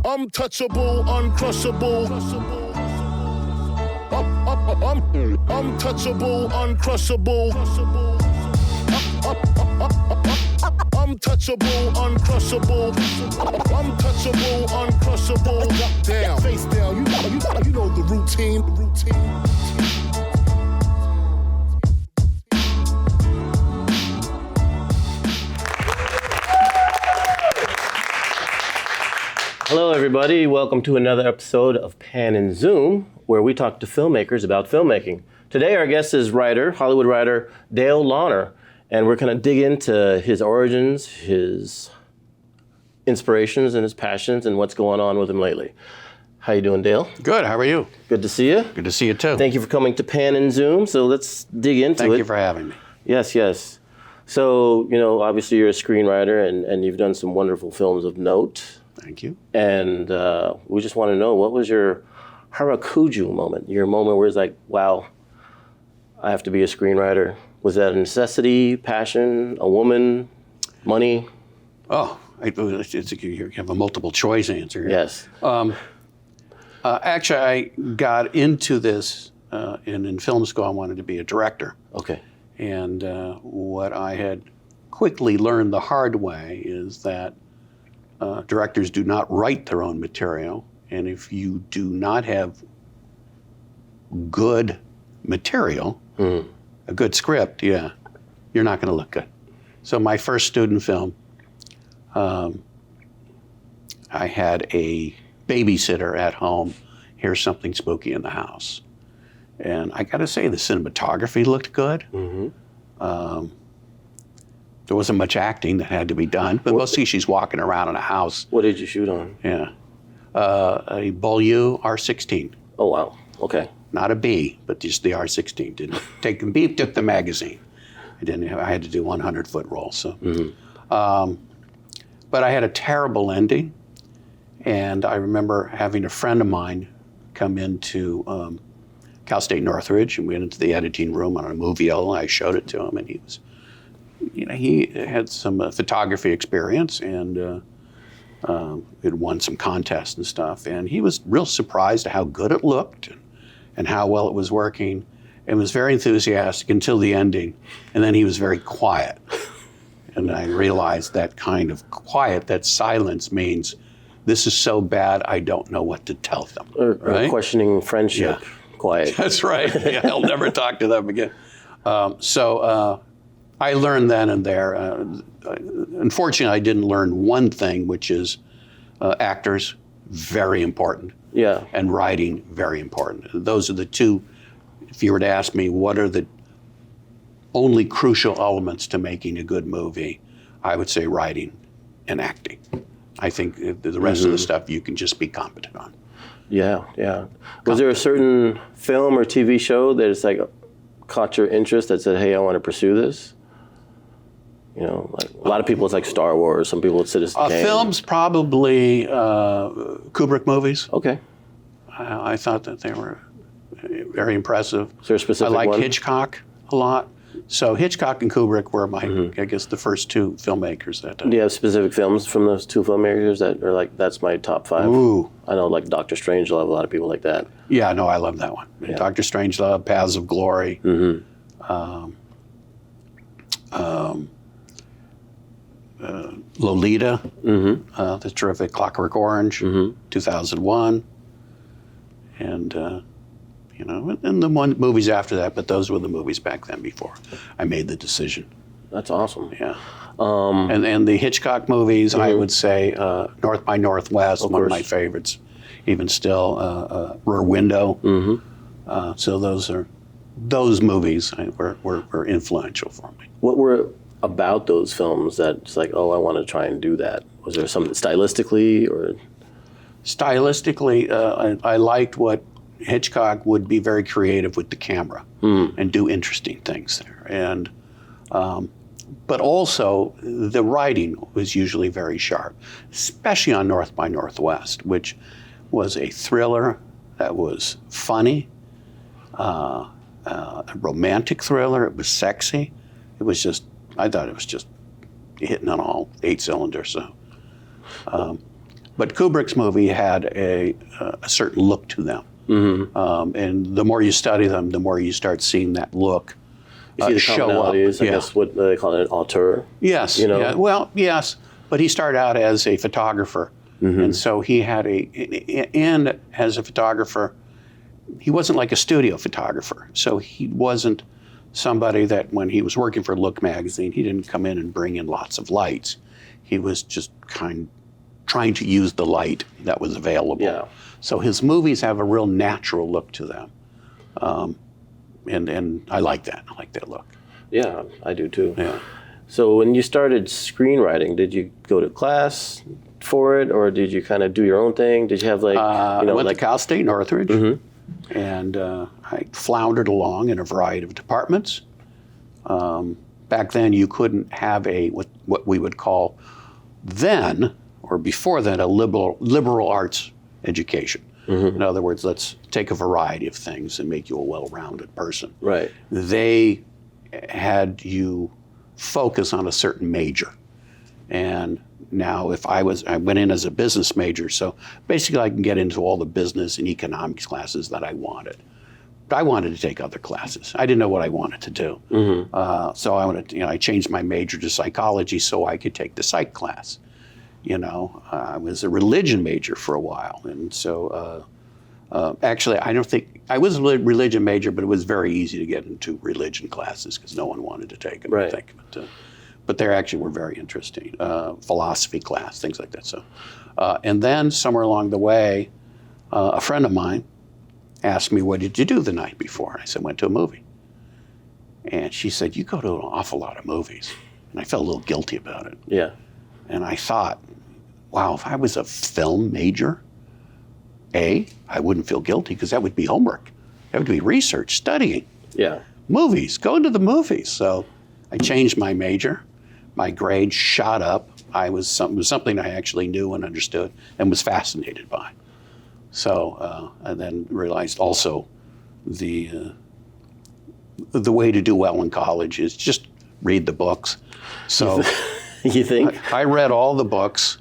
Untouchable, uncrushable. Untouchable, uncrushable. Untouchable, uncrushable. Untouchable, uncrushable. Down, face down. You know the routine. Hello, everybody. Welcome to another episode of Pan and Zoom, where we talk to filmmakers about filmmaking. Today, our guest is Hollywood writer Dale Launer, and we're going to dig into his origins, his inspirations, and his passions, and what's going on with him lately. How you doing, Dale? Good. How are you? Good to see you. Good to see you, too. Thank you for coming to Pan and Zoom. So let's dig into it. Thank you for having me. Yes. So, obviously you're a screenwriter, and you've done some wonderful films of note. Thank you. And we just want to know, what was your harakuju moment? Your moment where it's like, wow, I have to be a screenwriter. Was that a necessity, passion, a woman, money? Oh, you have a multiple choice answer here. Yes. Actually, I got into this, in film school, I wanted to be a director. Okay. And what I had quickly learned the hard way is that directors do not write their own material, and if you do not have good material, a good script, you're not going to look good. So my first student film, I had a babysitter at home hear something spooky in the house. And I got to say, the cinematography looked good. There wasn't much acting that had to be done, but mostly she's walking around in a house. What did you shoot on? Yeah. A Beaulieu R16. Oh, wow. Okay. Not a B, but just the R16. Didn't take the B, took the magazine. I had to do 100-foot roll. So, but I had a terrible ending, and I remember having a friend of mine come into Cal State Northridge, and we went into the editing room on a movie. I showed it to him, and he was, he had some photography experience, and had won some contests and stuff. And he was real surprised at how good it looked and how well it was working, and was very enthusiastic until the ending. And then he was very quiet. And I realized that kind of quiet, that silence, means this is so bad I don't know what to tell them. Or questioning friendship. Yeah. Quiet. That's right. Yeah, I'll never talk to them again. So I learned then and there. Unfortunately, I didn't learn one thing, which is actors, very important. Yeah. And writing, very important. Those are the two. If you were to ask me what are the only crucial elements to making a good movie, I would say writing and acting. I think the rest of the stuff you can just be competent on. Yeah. Was there a certain film or TV show that it's like caught your interest that said, hey, I want to pursue this? Like a lot of people, it's like Star Wars. Some people, it's Citizen Kane. Films, probably Kubrick movies. Okay. I thought that they were very impressive. Is there a specific I like one? Hitchcock a lot. So Hitchcock and Kubrick were my, I guess, the first two filmmakers that. Do you have specific films from those two filmmakers that are like, that's my top 5? Ooh. I know, like Dr. Strangelove, a lot of people like that. Yeah, no, I love that one. Yeah. Dr. Strangelove, Paths of Glory. Lolita, the terrific Clockwork Orange, 2001. And, and the movies after that, but those were the movies back then before I made the decision. That's awesome. Yeah. And the Hitchcock movies, I would say North by Northwest, one of my favorites, even still, Rear Window. So those movies were influential for me. What were about those films that it's like, oh, I want to try and do that? Was there something stylistically or? Stylistically, I liked what Hitchcock would be very creative with the camera and do interesting things there. And but also the writing was usually very sharp, especially on North by Northwest, which was a thriller that was funny, a romantic thriller. It was sexy. It was just, I thought it was just hitting on all 8 cylinders. So But Kubrick's movie had a certain look to them. And the more you study them, the more you start seeing that look You see the show up. commonalities, I guess what they call it, an auteur. Yes. You know? Yeah, well, yes. But he started out as a photographer. And so he had and as a photographer, he wasn't like a studio photographer. So he wasn't somebody that when he was working for Look magazine, he didn't come in and bring in lots of lights. He was just trying to use the light that was available. Yeah. So his movies have a real natural look to them. And I like that. I like that look. Yeah, I do too. Yeah. So when you started screenwriting, did you go to class for it, or did you kind of do your own thing? Did you have like, I went like to Cal State Northridge, and I floundered along in a variety of departments. Back then, you couldn't have what we would call then, or before then, a liberal arts education. In other words, let's take a variety of things and make you a well-rounded person. Right. They had you focus on a certain major. And now I went in as a business major, so basically I can get into all the business and economics classes that I wanted. But I wanted to take other classes. I didn't know what I wanted to do. So I changed my major to psychology so I could take the psych class. I was a religion major for a while. And so actually, I don't think, I was a religion major, but it was very easy to get into religion classes because no one wanted to take them, Right. I think. But they actually were very interesting. Philosophy class, things like that. So, and then somewhere along the way, a friend of mine asked me, what did you do the night before? And I said, went to a movie. And she said, you go to an awful lot of movies. And I felt a little guilty about it. Yeah. And I thought, wow, if I was a film major, I wouldn't feel guilty because that would be homework. That would be research, studying. Yeah. Movies, going to the movies. So I changed my major. My grade shot up. It was something I actually knew and understood and was fascinated by. So I then realized also the way to do well in college is just read the books. So You think? I read all the books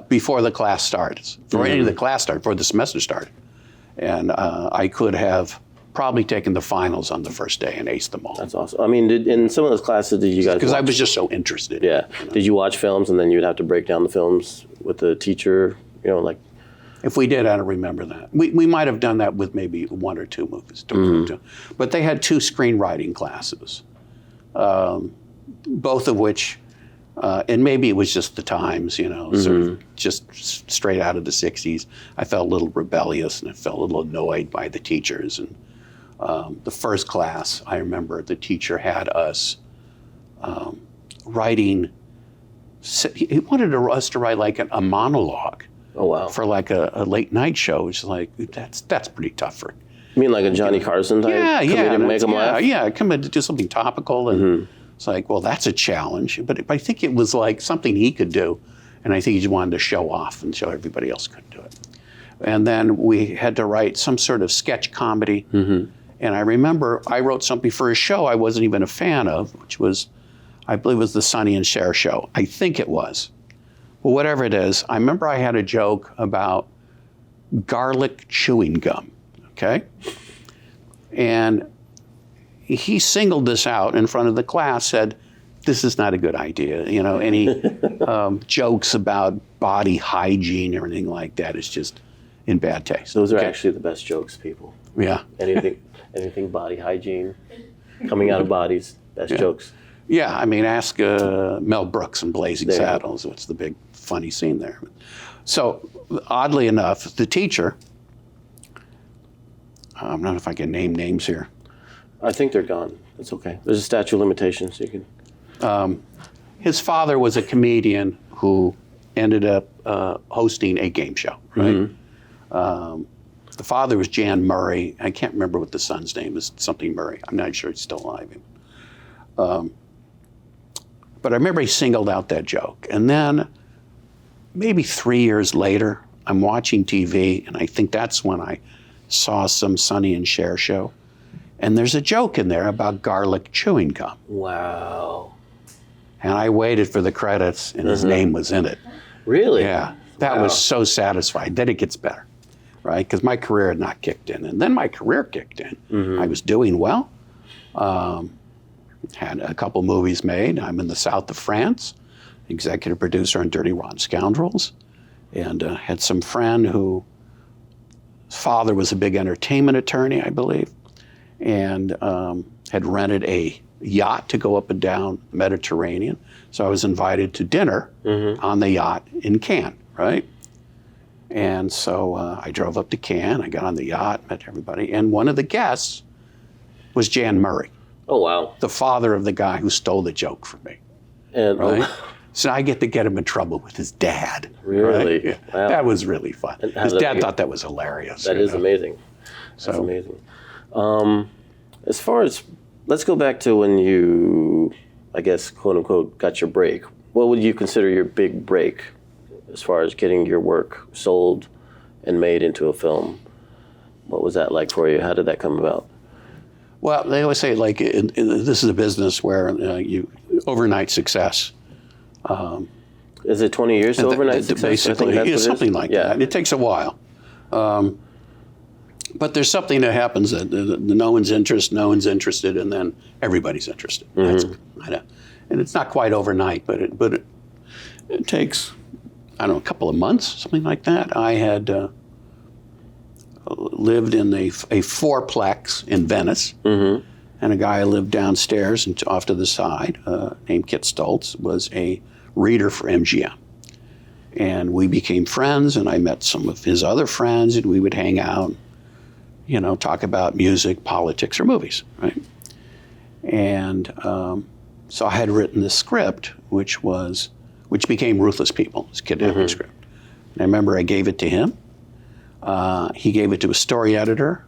before the class starts, before any of the class started, before the semester started. And I could have probably taken the finals on the first day and aced them all. That's awesome. I mean, in some of those classes, did you guys Because I watch- was just so interested. Yeah. Did you watch films and then you'd have to break down the films with the teacher, like... If we did, I don't remember that. We might have done that with maybe one or two movies. But they had 2 screenwriting classes, both of which, and maybe it was just the times, sort of just straight out of the 60s. I felt a little rebellious and I felt a little annoyed by the teachers. And the first class, I remember the teacher had us writing, he wanted us to write like a monologue. Oh, wow. For like a late night show. It's like, that's pretty tough for. You mean like a Johnny Carson type? To make them laugh? Yeah, come in to do something topical. And it's like, well, that's a challenge. But I think it was like something he could do. And I think he just wanted to show off and show everybody else couldn't do it. And then we had to write some sort of sketch comedy. And I remember I wrote something for a show I wasn't even a fan of, which was, I believe it was the Sonny and Cher show. I think it was. Well, whatever it is, I remember I had a joke about garlic chewing gum, okay? And he singled this out in front of the class, said, this is not a good idea. Any jokes about body hygiene or anything like that is just in bad taste. Those are actually the best jokes, people. Yeah. Anything body hygiene, coming out of bodies, best jokes. Yeah, I mean, ask Mel Brooks in Blazing Saddles. What's the big funny scene there? So, oddly enough, the teacher, I don't know if I can name names here. I think they're gone. It's okay. There's a statute of limitations. So you can. His father was a comedian who ended up hosting a game show, right? The father was Jan Murray. I can't remember what the son's name is, something Murray. I'm not sure he's still alive. But I remember he singled out that joke. And then maybe 3 years later, I'm watching TV, and I think that's when I saw some Sonny and Cher show. And there's a joke in there about garlic chewing gum. Wow. And I waited for the credits, and his name was in it. Really? Yeah. That Wow. was so satisfying. Then it gets better, right? Because my career had not kicked in. And then my career kicked in. I was doing well. Had a couple movies made. I'm in the south of France, executive producer on Dirty Rotten Scoundrels. And had some friend whose father was a big entertainment attorney, I believe, and had rented a yacht to go up and down the Mediterranean. So I was invited to dinner on the yacht in Cannes, right? And so I drove up to Cannes, I got on the yacht, met everybody, and one of the guests was Jan Murray, Oh, wow. the father of the guy who stole the joke from me, And right? So I get to get him in trouble with his dad. Really? Right? Yeah. Wow. That was really fun. And how His did dad that- thought that was hilarious. that you is know? amazing. That's So- amazing. As far as, let's go back to when you, I guess, quote unquote, got your break. What would you consider your big break as far as getting your work sold and made into a film? What was that like for you? How did that come about? Well, they always say, like, this is a business where you overnight success. Is it 20 years to overnight success? Basically, what it is? something like Yeah. that. It takes a while. But there's something that happens that no one's interested, and then everybody's interested. That's kind of, and it's not quite overnight, but it takes, I don't know, a couple of months, something like that. I had lived in a fourplex in Venice, and a guy lived downstairs and off to the side, named Kit Stoltz, was a reader for MGM. And we became friends, and I met some of his other friends, and we would hang out, you know, talk about music, politics, or movies, right? And so I had written this script, which became Ruthless People, this kidnapping script. And I remember I gave it to him. He gave it to a story editor.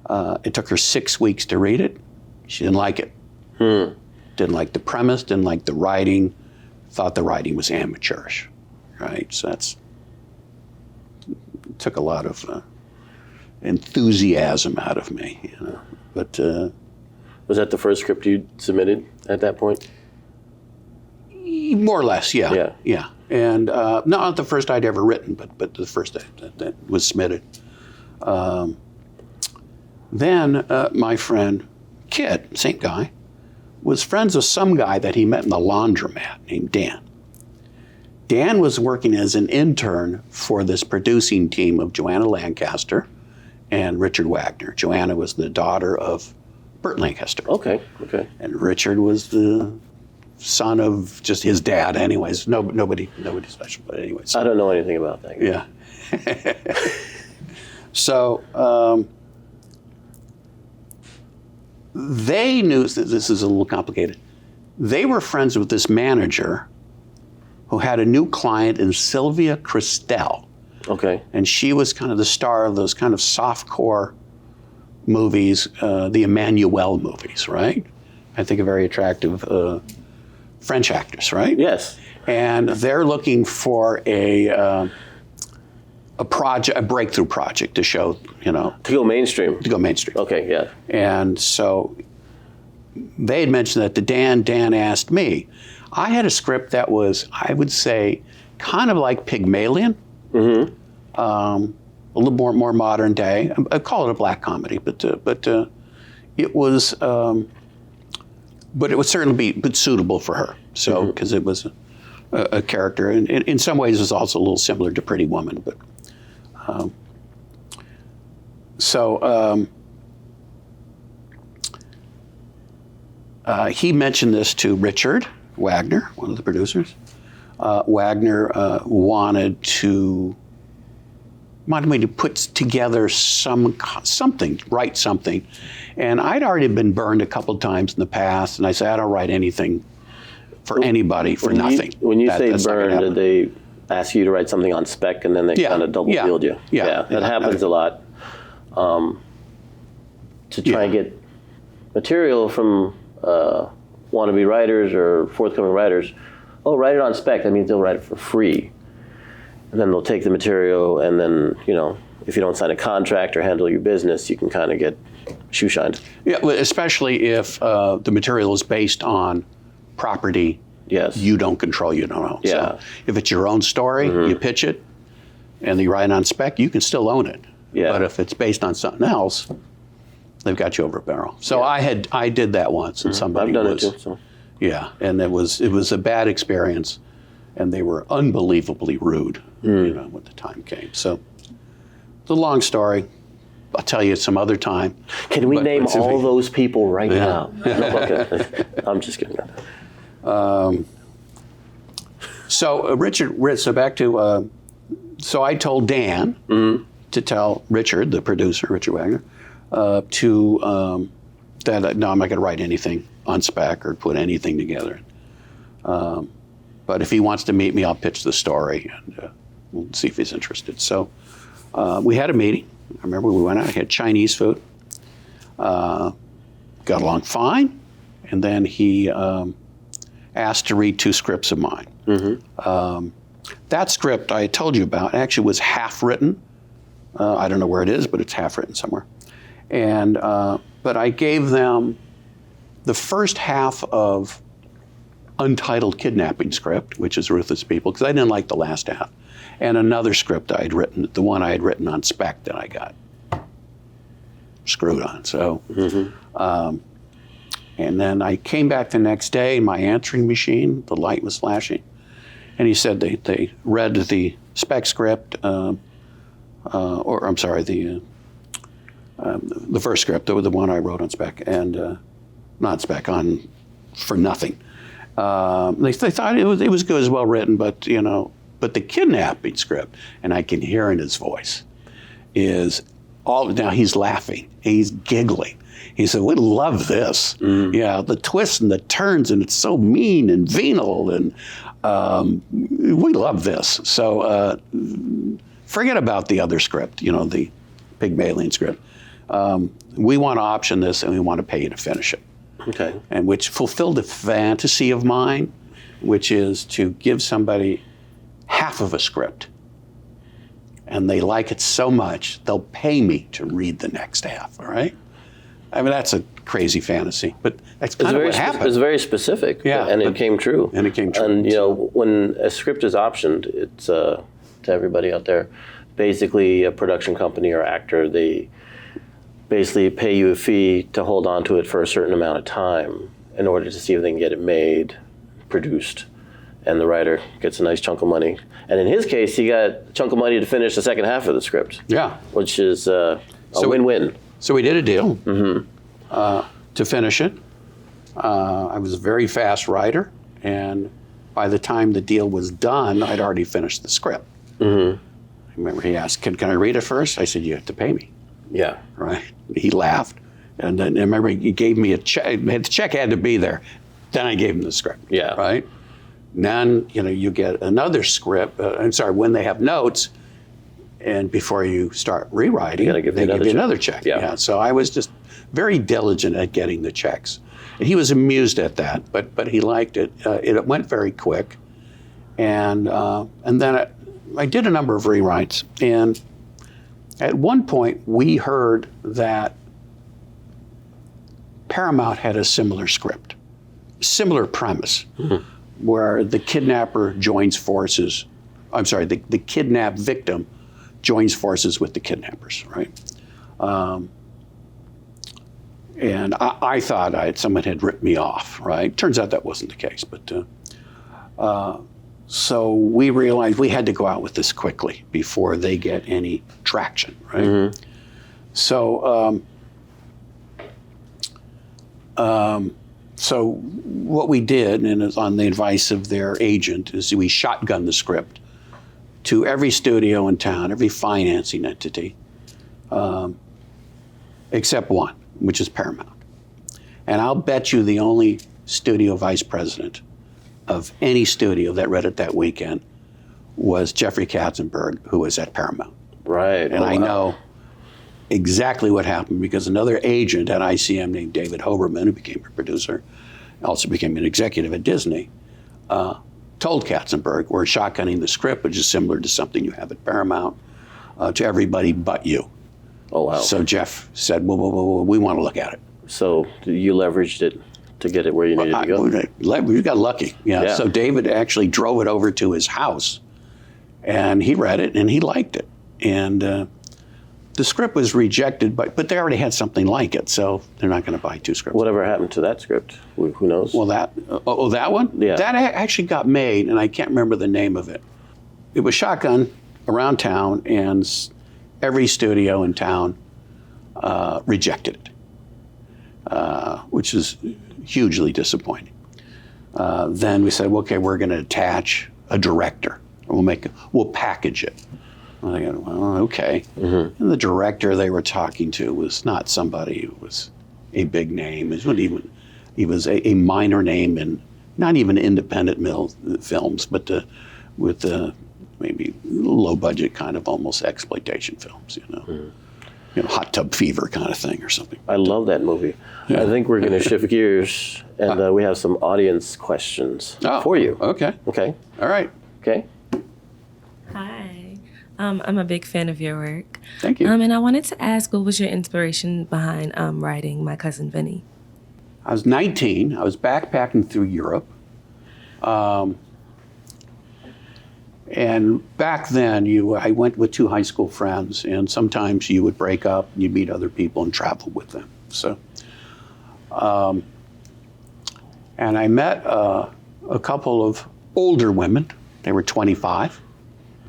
It took her 6 weeks to read it. She didn't like it. Didn't like the premise, didn't like the writing, thought the writing was amateurish, right? So it took a lot of enthusiasm out of me, you know. But Was that the first script you submitted at that point? more or less, yeah. And not the first I'd ever written, but the first that was submitted. Then my friend Kit, same guy, was friends with some guy that he met in the laundromat named Dan. Dan was working as an intern for this producing team of Joanna Lancaster and Richard Wagner. Joanna was the daughter of Burt Lancaster. Okay. And Richard was the son of just his dad anyways. Nobody special, but anyways. I don't know anything about that. Yeah. So they knew, this is a little complicated, they were friends with this manager who had a new client in Sylvia Christel. Okay. And she was kind of the star of those kind of softcore movies, the Emmanuel movies, right? I think a very attractive French actress, right? Yes. And they're looking for a breakthrough project to show, you know, To go mainstream. to go mainstream. Okay, yeah. And so they had mentioned that to Dan. Dan asked me. I had a script that was, I would say, kind of like Pygmalion. A little more modern day. I call it a black comedy, but it was, but it would certainly be suitable for her. So because it was a character, and in some ways it was also a little similar to Pretty Woman. But he mentioned this to Richard Wagner, one of the producers. Wagner wanted me to put together something, write something. And I'd already been burned a couple times in the past, and I said, I don't write anything for anybody for nothing. When you say that's not gonna burned, did they ask you to write something on spec and then they kind of double billed you? Yeah. That happens a lot. To try and get material from wannabe writers or forthcoming writers, write it on spec. That means they'll write it for free. And then they'll take the material, and then, you know, if you don't sign a contract or handle your business, you can kind of get shoe-shined. Yeah, well, especially if the material is based on property Yes. you don't control, you don't own. Yeah. So if it's your own story, you pitch it, and you write on spec, you can still own it. Yeah. But if it's based on something else, they've got you over a barrel. So I did that once, and somebody I've done was, it too. So. yeah, and it was a bad experience, and they were unbelievably rude, when the time came. So it's a long story. I'll tell you some other time. Can we name all those people right now? Yeah. No, okay. I'm just kidding. So Richard, so back to, so I told Dan to tell Richard, the producer, Richard Wagner, that no, I'm not going to write anything on spec or put anything together. But if he wants to meet me, I'll pitch the story, and we'll see if he's interested. So we had a meeting. I remember we went out, had Chinese food, got along fine, and then he asked to read 2 scripts of mine. That script I told you about actually was half written. I don't know where it is, but it's half written somewhere. And but I gave them the first half of Untitled Kidnapping script, which is Ruthless People, because I didn't like the last half, and another script I had written, the one I had written on spec that I got screwed on. So, and then I came back the next day, my answering machine, the light was flashing, and he said they read the spec script, or I'm sorry, the first script, the one I wrote on spec, and not spec, on for nothing. They thought it was good, as well written, but but the kidnapping script, and I can hear in his voice, is now he's laughing, he's giggling. He said, "We love this. Yeah, the twists and the turns, and it's so mean and venal, and we love this." So forget about the other script, the Pygmalion script. We want to option this, and we want to pay you to finish it. Okay. And which fulfilled a fantasy of mine, which is to give somebody half of a script, and they like it so much, they'll pay me to read the next half, all right? I mean, that's a crazy fantasy, but that's kind of what happened. It was very specific, and it came true. And it came true. And, when a script is optioned, it's, to everybody out there, basically a production company or actor, they basically pay you a fee to hold on to it for a certain amount of time in order to see if they can get it made, produced, and the writer gets a nice chunk of money. And in his case, he got a chunk of money to finish the second half of the script. Yeah. Which is a win-win. So we did a deal to finish it. I was a very fast writer, and by the time the deal was done, I'd already finished the script. I remember he asked, can I read it first? I said, you have to pay me. Yeah. Right. He laughed. And then I remember he gave me a check. The check had to be there. Then I gave him the script. Yeah. Right. Then, you get another script. When they have notes, and before you start rewriting, they give you another check. Yeah. So I was just very diligent at getting the checks. And he was amused at that, but he liked it. It went very quick. And then I did a number of rewrites. And at one point, we heard that Paramount had a similar script, similar premise, where the kidnapper joins forces. I'm sorry, the kidnapped victim joins forces with the kidnappers, right? And I thought someone had ripped me off, right? Turns out that wasn't the case, but so we realized we had to go out with this quickly before they get any traction, right? So what we did, and it's on the advice of their agent, is we shotgunned the script to every studio in town, every financing entity, except one, which is Paramount. And I'll bet you the only studio vice president of any studio that read it that weekend was Jeffrey Katzenberg, who was at Paramount. Right. And I know exactly what happened because another agent at ICM named David Hoberman, who became a producer, also became an executive at Disney, told Katzenberg, we're shotgunning the script, which is similar to something you have at Paramount, to everybody but you. Oh, wow. So Jeff said, well, we want to look at it. So you leveraged it to get it where you needed to go? We got lucky. Yeah. So David actually drove it over to his house And he read it and he liked it. And the script was rejected, but they already had something like it, so they're not going to buy 2 scripts. Whatever happened to that script? Who knows? Well, that one? Yeah. That actually got made, and I can't remember the name of it. It was shotgun around town, and every studio in town rejected it, which is hugely disappointing. Then we said, okay, we're going to attach a director. We'll package it. Well, I go, well, okay. And the director they were talking to was not somebody who was a big name. He was a minor name in not even independent films, but with maybe low budget kind of almost exploitation films, Hot Tub Fever kind of thing or something. I love that movie. Yeah. I think we're going to shift gears, and we have some audience questions for you. Okay. Okay. All right. Okay. Hi. I'm a big fan of your work. Thank you. And I wanted to ask, what was your inspiration behind writing My Cousin Vinny? I was 19. I was backpacking through Europe. And back then, I went with 2 high school friends, and sometimes you would break up and you'd meet other people and travel with them. So, and I met a couple of older women. They were 25.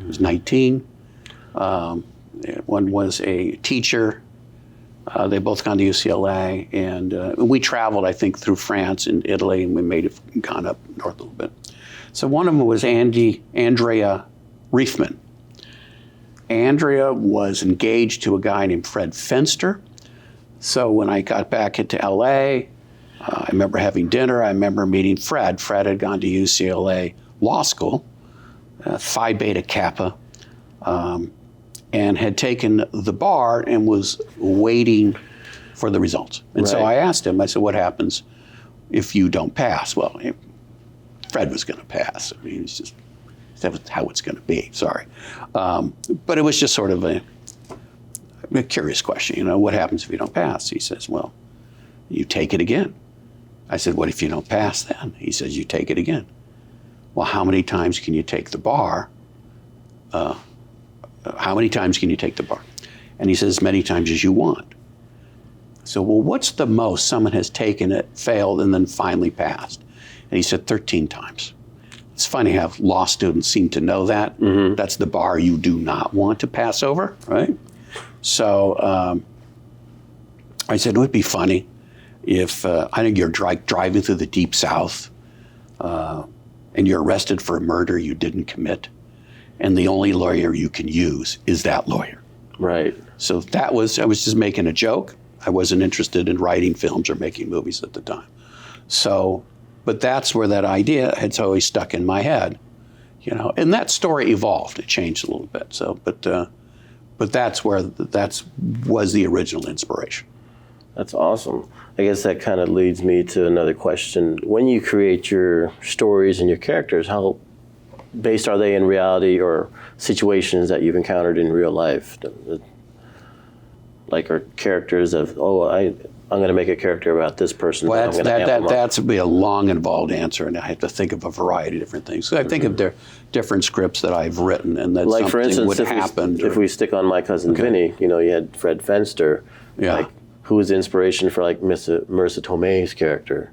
I was 19. One was a teacher. They both gone to UCLA, and we traveled, I think, through France and Italy, and we may have gone up north a little bit. So one of them was Andrea Riefman. Andrea was engaged to a guy named Fred Fenster. So when I got back into LA, I remember having dinner. I remember meeting Fred. Fred had gone to UCLA Law School, Phi Beta Kappa, and had taken the bar and was waiting for the results. And so I asked him, I said, what happens if you don't pass? Well, Fred was going to pass. I mean, that was how it's going to be, sorry. But it was just sort of a curious question, what happens if you don't pass? He says, well, you take it again. I said, what if you don't pass then? He says, you take it again. Well, how many times can you take the bar? How many times can you take the bar? And he says, as many times as you want. So, well, what's the most someone has taken it, failed, and then finally passed? And he said 13 times. It's funny how law students seem to know that. Mm-hmm. That's the bar you do not want to pass over, right? So I said, it would be funny if, I think you're driving through the Deep South and you're arrested for a murder you didn't commit, and the only lawyer you can use is that lawyer. Right. So I was just making a joke. I wasn't interested in writing films or making movies at the time. So, but that's where that idea had always stuck in my head, and that story evolved. It changed a little bit. So, but that's where was the original inspiration. That's awesome. I guess that kind of leads me to another question. When you create your stories and your characters, how based are they in reality or situations that you've encountered in real life? Like, are characters of, I'm going to make a character about this person. Well, that's would be a long, involved answer, and I have to think of a variety of different things. So I think of different scripts that I've written, and that like, something for instance, would happen. If we stick on My Cousin Vinny, you had Fred Fenster. Yeah. Like, who was the inspiration for like Marissa Tomei's character?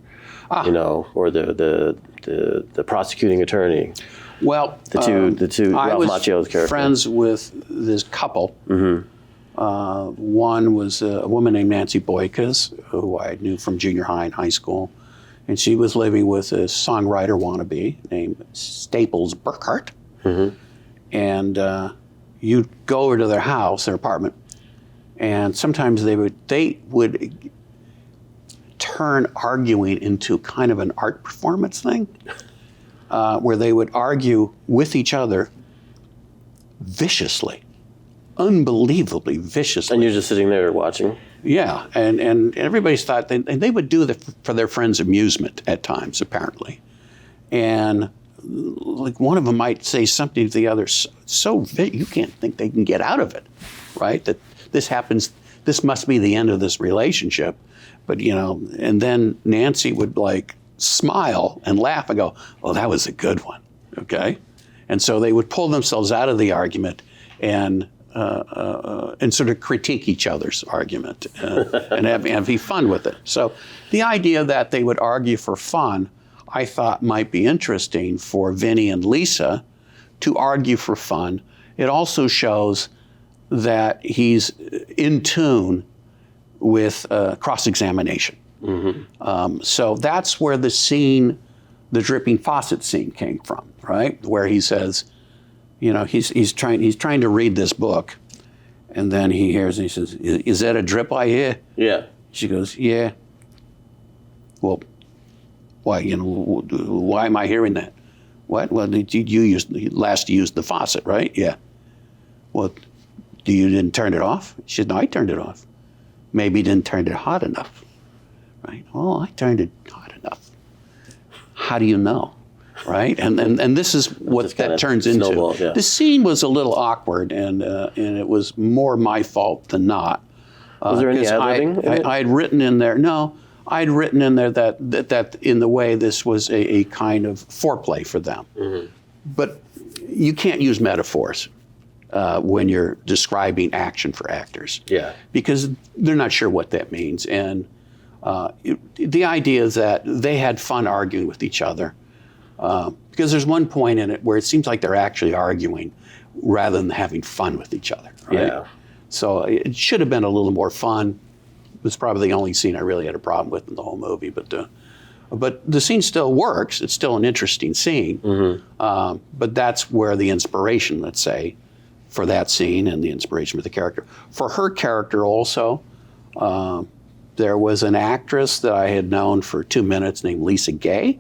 Or the prosecuting attorney. Well, the two Ralph Macchio's character. I was friends with this couple. Mm-hmm. One was a woman named Nancy Boykas, who I knew from junior high and high school, and she was living with a songwriter wannabe named Staples Burkhart. Mm-hmm. And you'd go over to their house, their apartment, and sometimes they would turn arguing into kind of an art performance thing, where they would argue with each other viciously, unbelievably viciously. And you're just sitting there watching? Yeah, and everybody's thought they would do that for their friends' amusement at times, apparently. And like one of them might say something to the other so you can't think they can get out of it, right? That this happens, this must be the end of this relationship. But, and then Nancy would like smile and laugh and go, oh, that was a good one, okay? And so they would pull themselves out of the argument and sort of critique each other's argument and have fun with it. So the idea that they would argue for fun, I thought might be interesting for Vinny and Lisa to argue for fun. It also shows that he's in tune with cross-examination. So that's where the scene, the dripping faucet scene, came from, right? Where he says, you know, he's trying to read this book, and then he hears and he says, "Is that a drip I hear?" Yeah. She goes, "Yeah." Well, why? You know, why am I hearing that? What? Well, you last used the faucet, right? Yeah. Well, you didn't turn it off? She said, "No, I turned it off." Maybe you didn't turn it hot enough, right? Well, I turned it hot enough. How do you know? Right, and this is what that turns into. Yeah. The scene was a little awkward, and it was more my fault than not. Was there any ad-libbing in it? I had written in there. No, I'd written in there that in the way this was a kind of foreplay for them. But you can't use metaphors when you're describing action for actors. Yeah. Because they're not sure what that means, and the idea is that they had fun arguing with each other. Because there's one point in it where it seems like they're actually arguing rather than having fun with each other, right? Yeah. So it should have been a little more fun. It was probably the only scene I really had a problem with in the whole movie. But the scene still works. It's still an interesting scene. But that's where the inspiration, let's say, for that scene and the inspiration for the character. For her character also, there was an actress that I had known for 2 minutes named Lisa Gay,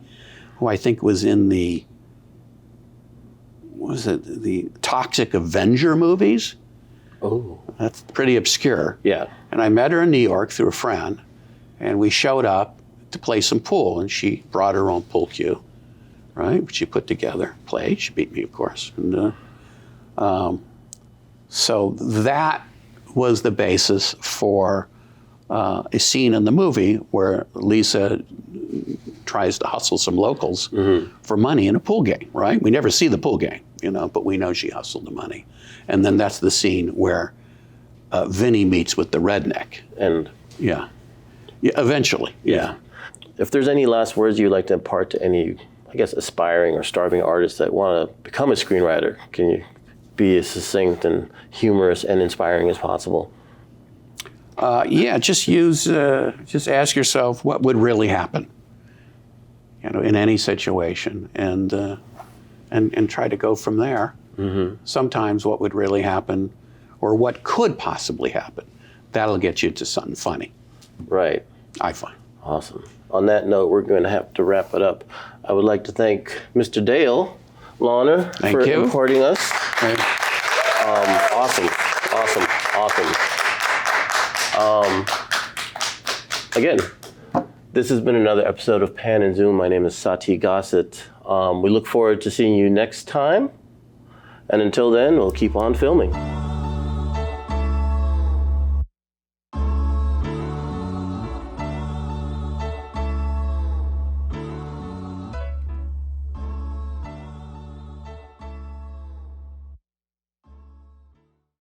who I think was in the Toxic Avenger movies. Oh. That's pretty obscure. Yeah. And I met her in New York through a friend, and we showed up to play some pool, and she brought her own pool cue, right, which she put together, played. She beat me, of course. And so that was the basis for a scene in the movie where Lisa tries to hustle some locals for money in a pool game, right? We never see the pool game, you know, but we know she hustled the money. And then that's the scene where Vinny meets with the redneck. And yeah, eventually, yeah. If there's any last words you'd like to impart to any, I guess, aspiring or starving artists that want to become a screenwriter, can you be as succinct and humorous and inspiring as possible? Just ask yourself what would really happen, you know, in any situation, and try to go from there. Sometimes what would really happen, or what could possibly happen, that'll get you to something funny. Right. I find. Awesome. On that note, we're going to have to wrap it up. I would like to thank Mr. Dale Launer for importing us. Awesome. Again, this has been another episode of Pan and Zoom. My name is Satie Gossett. We look forward to seeing you next time. And until then, we'll keep on filming.